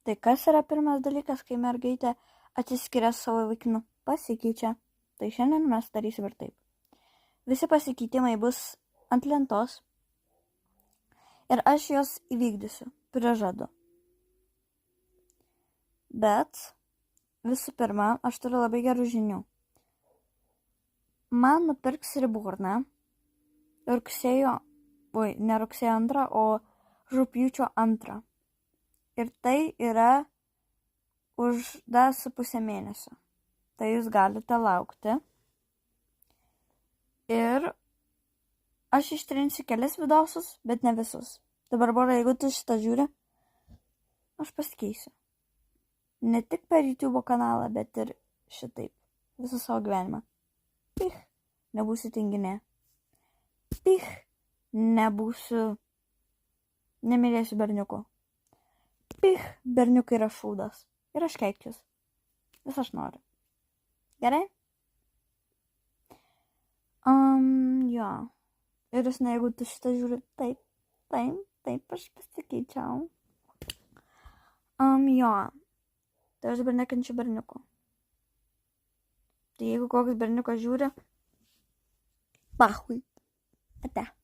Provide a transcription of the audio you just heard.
Tai kas yra pirmas dalykas, kai mergaitė atsiskiria savo vaikinu? Pasikeičia. Tai šiandien mes darysim ir taip. Visi pasikeitimai bus ant lentos ir aš juos įvykdysiu, prižadu. Bet visų pirma, aš turiu labai gerų žinių. Man nupirks Reborną ne rugsėjo 2, o rugpjūčio 2. Ir tai yra už 2,5 mėnesio. Tai jūs galite laukti. Ir aš ištrinsiu kelias videosus, bet ne visus. Dabar, Bora, jeigu tu šitą žiūri, aš pasikeisiu. Ne tik per YouTube kanalą, bet ir šitaip. Visą savo gyvenimą. Pich, nebūsiu tinginė. Pich, nemylėsiu berniukų. Pich, berniukai yra šūdas. Ir aš keikius. Vis aš noriu. Gerai? Jo. Ir jūs, jeigu tu šitą žiūri, taip, aš pasikeičiau. Jo. Tai aš dabar nekenčiu berniukų. Tai jeigu koks berniukas žiūri, pahui. Ate.